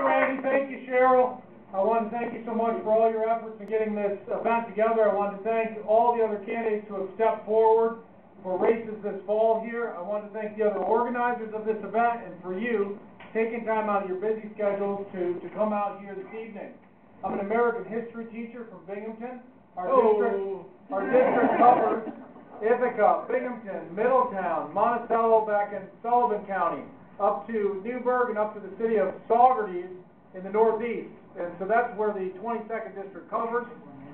you, Randy. Thank you, Cheryl. I want to thank you so much for all your efforts in getting this event together. I want to thank all the other candidates who have stepped forward for races this fall here. I want to thank the other organizers of this event and for you taking time out of your busy schedules to come out here this evening. I'm an American history teacher from Binghamton. Our district covers Ithaca, Binghamton, Middletown, Monticello back in Sullivan County, up to Newburgh and up to the city of Saugerties in the northeast. And so that's where the 22nd district covers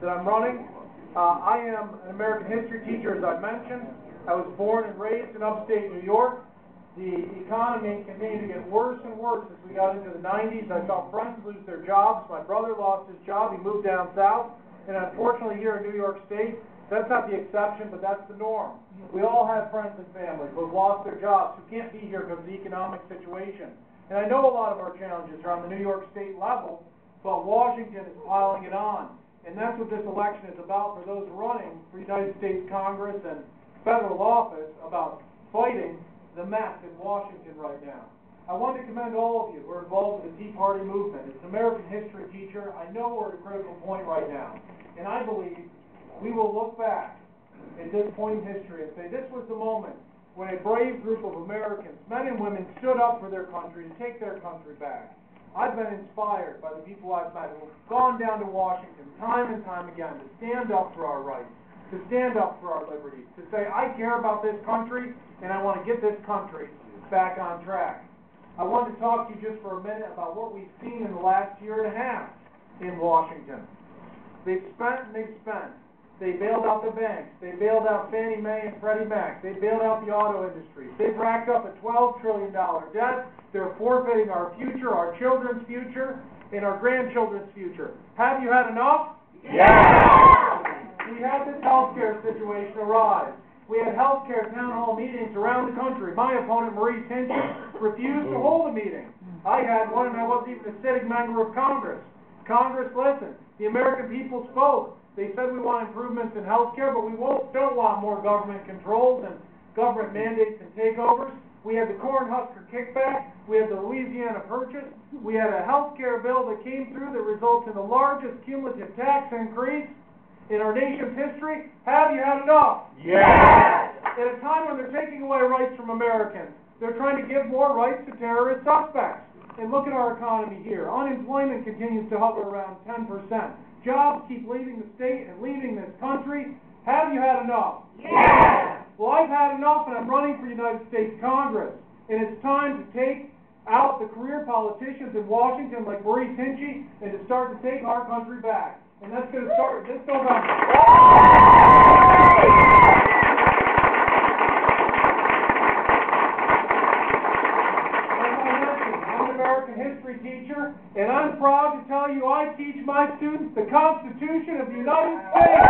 that I'm running. I am an American history teacher, as I mentioned. I was born and raised in upstate New York. The economy continued to get worse and worse as we got into the 90s. I saw friends lose their jobs. My brother lost his job. He moved down south. And unfortunately, here in New York State, that's not the exception, but that's the norm. We all have friends and families who have lost their jobs, who can't be here because of the economic situation. And I know a lot of our challenges are on the New York State level, but Washington is piling it on. And that's what this election is about for those running for United States Congress and federal office, about fighting the mess in Washington right now. I want to commend all of you who are involved in the Tea Party movement. As an American history teacher, I know we're at a critical point right now. And I believe we will look back at this point in history and say this was the moment when a brave group of Americans, men and women, stood up for their country to take their country back. I've been inspired by the people I've met who have gone down to Washington time and time again to stand up for our rights, to stand up for our liberties, to say, I care about this country, and I want to get this country back on track. I want to talk to you just for a minute about what we've seen in the last year and a half in Washington. They've spent and they've spent. They bailed out the banks. They bailed out Fannie Mae and Freddie Mac. They bailed out the auto industry. They've racked up a $12 trillion debt. They're forfeiting our future, our children's future, and our grandchildren's future. Have you had enough? Yes! We had this healthcare situation arise. We had healthcare town hall meetings around the country. My opponent, Maurice Hinchey, refused to hold a meeting. I had one, and I wasn't even a sitting member of Congress. Congress listened. The American people spoke. They said we want improvements in healthcare, but we don't want more government controls and government mandates and takeovers. We had the Cornhusker kickback. We had the Louisiana Purchase. We had a healthcare bill that came through that results in the largest cumulative tax increase in our nation's history. Have you had enough? Yes! At a time when they're taking away rights from Americans, they're trying to give more rights to terrorist suspects. And look at our economy here. Unemployment continues to hover around 10%. Jobs keep leaving the state and leaving this country. Have you had enough? Yes! Well, I've had enough, and I'm running for United States Congress. And it's time to take out the career politicians in Washington like Maurice Hinchey and to start to take our country back. And that's going to start this November. History teacher, and I'm proud to tell you I teach my students the Constitution of the United States.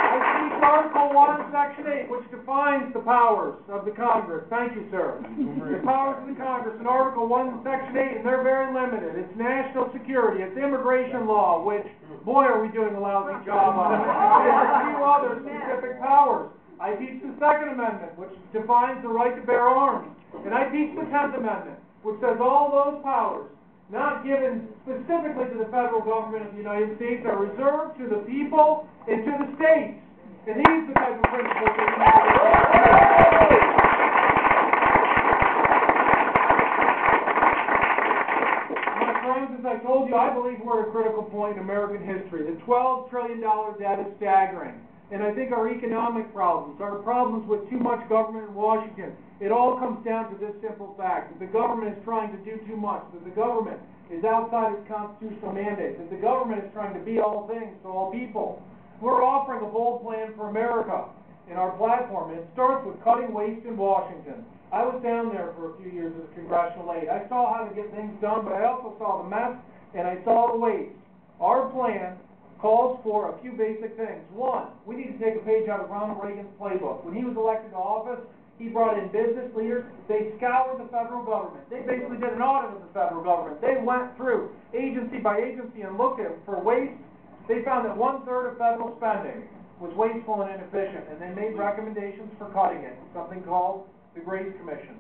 I teach Article 1, Section 8, which defines the powers of the Congress. Thank you, sir. The powers of the Congress in Article 1, Section 8, and they're very limited. It's national security. It's immigration law, which, boy, are we doing a lousy job on. There's a few other specific powers. I teach the Second Amendment, which defines the right to bear arms. And I teach the 10th Amendment, which says all those powers, not given specifically to the federal government of the United States, are reserved to the people and to the states. And these are the type of principles that we need to My friends, as I told you, I believe we're at a critical point in American history. The $12 trillion debt is staggering. And I think our economic problems, our problems with too much government in Washington, it all comes down to this simple fact, that the government is trying to do too much, that the government is outside its constitutional mandate, that the government is trying to be all things to all people. We're offering a bold plan for America in our platform, and it starts with cutting waste in Washington. I was down there for a few years as a congressional aide. I saw how to get things done, but I also saw the mess, and I saw the waste. Our plan calls for a few basic things. One, we need to take a page out of Ronald Reagan's playbook. When he was elected to office, he brought in business leaders. They scoured the federal government. They basically did an audit of the federal government. They went through agency by agency and looked at for waste. They found that 1/3 of federal spending was wasteful and inefficient, and they made recommendations for cutting it, something called the Grace Commission.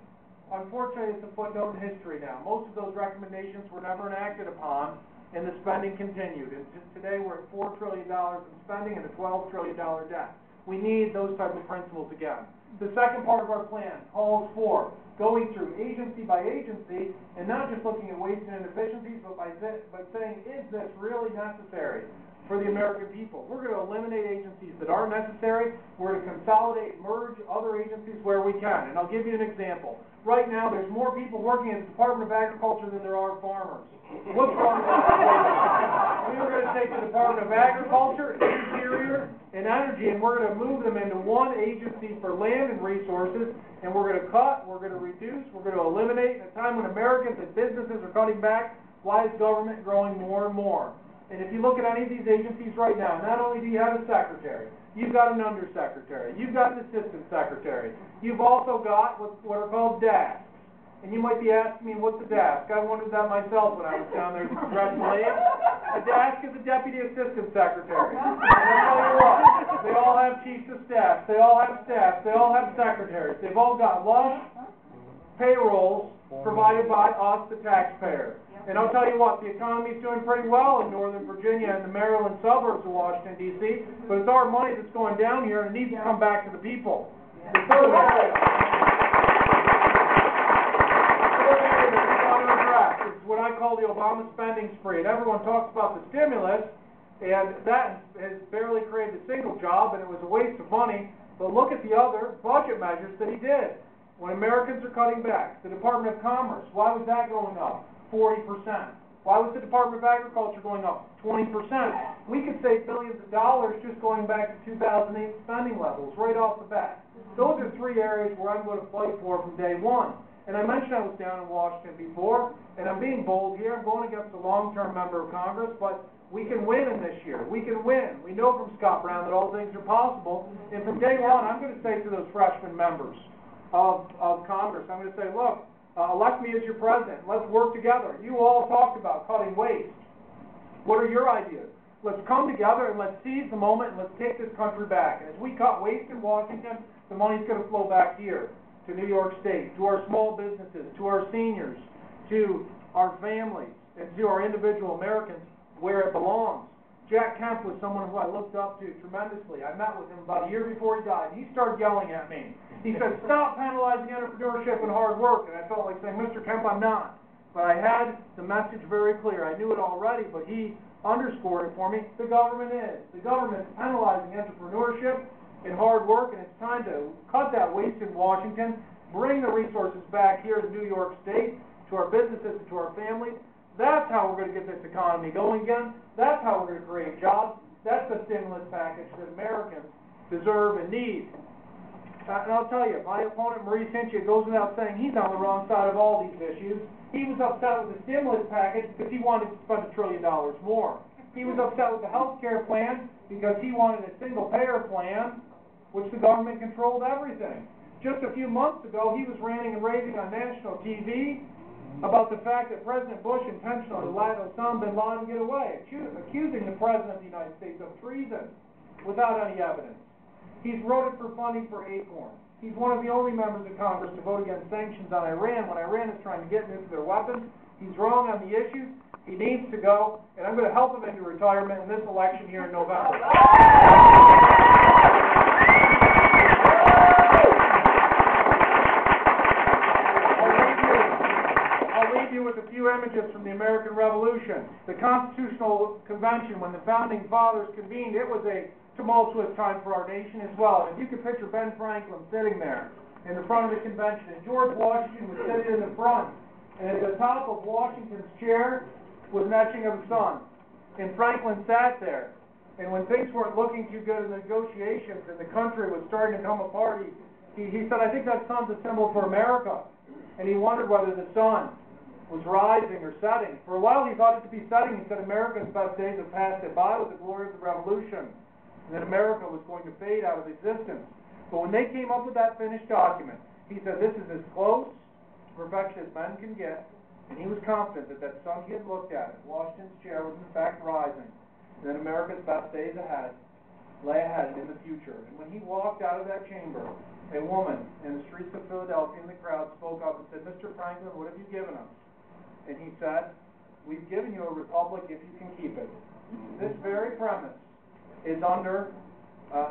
Unfortunately, it's a footnote in history now. Most of those recommendations were never enacted upon, and the spending continued. And today we're at $4 trillion in spending and a $12 trillion debt. We need those type of principles again. The second part of our plan calls for going through agency by agency and not just looking at waste and inefficiencies, but saying, is this really necessary for the American people? We're going to eliminate agencies that aren't necessary. We're going to consolidate, merge other agencies where we can. And I'll give you an example. Right now, there's more people working in the Department of Agriculture than there are farmers. What's wrong with that? We were going to take the Department of Agriculture, Interior, and Energy, and we're going to move them into one agency for land and resources, and we're going to cut, we're going to reduce, we're going to eliminate. At a time when Americans and businesses are cutting back, why is government growing more and more? And if you look at any of these agencies right now, not only do you have a secretary, you've got an undersecretary, you've got an assistant secretary, you've also got what are called DASs. And you might be asking me, what's a DASC? I wondered that myself when I was down there at the congressional aid. A DASC is a deputy assistant secretary. And I'll tell you what, they all have chiefs of staff, they all have staff, they all have secretaries. They've all got lush payrolls provided by us, the taxpayer. And I'll tell you what, the economy's doing pretty well in Northern Virginia and the Maryland suburbs of Washington, D.C., but it's our money that's going down here and it needs to come back to the people. The third area is what I call the Obama spending spree. And everyone talks about the stimulus, and that has barely created a single job, and it was a waste of money. But look at the other budget measures that he did. When Americans are cutting back, the Department of Commerce, why was that going up? 40%. Why was the Department of Agriculture going up? 20%. We could save billions of dollars just going back to 2008 spending levels right off the bat. Those are three areas where I'm going to fight for from day one. And I mentioned I was down in Washington before, and I'm being bold here. I'm going against a long-term member of Congress, but we can win in this year. We can win. We know from Scott Brown that all things are possible. And from day one, I'm going to say to those freshman members of Congress, I'm going to say, look, elect me as your president. Let's work together. You all talked about cutting waste. What are your ideas? Let's come together and let's seize the moment and let's take this country back. And as we cut waste in Washington, the money's going to flow back here to New York State, to our small businesses, to our seniors, to our families, and to our individual Americans where it belongs. Jack Kemp was someone who I looked up to tremendously. I met with him about a year before he died. He started yelling at me. He said, stop penalizing entrepreneurship and hard work. And I felt like saying, Mr. Kemp, I'm not. But I had the message very clear. I knew it already, but he underscored it for me. The government is. The government is penalizing entrepreneurship and hard work, and it's time to cut that waste in Washington, bring the resources back here to New York State, to our businesses and to our families. That's how we're going to get this economy going again. That's how we're going to create jobs. That's the stimulus package that Americans deserve and need. And I'll tell you, my opponent, Maurice Hinchey, goes without saying he's on the wrong side of all these issues. He was upset with the stimulus package because he wanted to spend $1 trillion more. He was upset with the health care plan because he wanted a single-payer plan, which the government controlled everything. Just a few months ago, he was ranting and raving on national TV about the fact that President Bush intentionally let Osama bin Laden get away, accusing the President of the United States of treason without any evidence. He's voted for funding for ACORN. He's one of the only members of Congress to vote against sanctions on Iran when Iran is trying to get nuclear weapons. He's wrong on the issues. He needs to go, and I'm going to help him into retirement in this election here in November. I'll leave you with a few images from the American Revolution. The Constitutional Convention, when the Founding Fathers convened, it was a tumultuous time for our nation as well. And you can picture Ben Franklin sitting there in the front of the convention, and George Washington was sitting in the front, and at the top of Washington's chair was an etching of the sun. And Franklin sat there, and when things weren't looking too good in the negotiations and the country was starting to come apart, he said, I think that sun's a symbol for America. And he wondered whether the sun was rising or setting. For a while he thought it to be setting. He said, America's best days have passed it by with the glory of the Revolution, and that America was going to fade out of existence. But when they came up with that finished document, he said, this is as close to perfection as men can get. And he was confident that that sun he had looked at, Washington's chair, was in fact rising, and that America's best days ahead lay ahead in the future. And when he walked out of that chamber, a woman in the streets of Philadelphia in the crowd spoke up and said, "Mr. Franklin, what have you given us?" And he said, "We've given you a republic if you can keep it." This very premise is under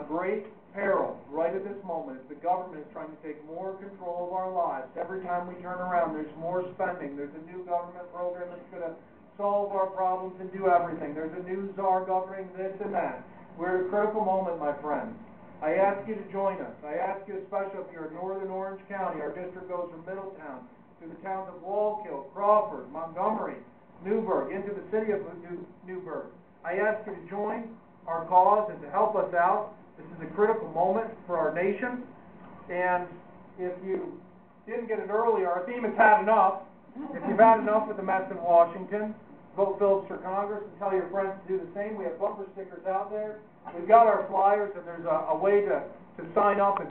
great peril right at this moment as the government is trying to take more control of our lives. Every time we turn around, there's more spending. There's a new government program that's going to solve our problems and do everything. There's a new czar governing this and that. We're at a critical moment, my friends. I ask you to join us. I ask you, especially if you're in northern Orange County, our district goes from Middletown through the towns of Wallkill, Crawford, Montgomery, Newburgh, into the city of Newburgh. I ask you to join our cause and to help us out. This is a critical moment for our nation. And if you didn't get it earlier, our theme is "Had Enough." If you've had enough with the mess in Washington, vote Phillips for Congress and tell your friends to do the same. We have bumper stickers out there. We've got our flyers, and there's a way to sign up and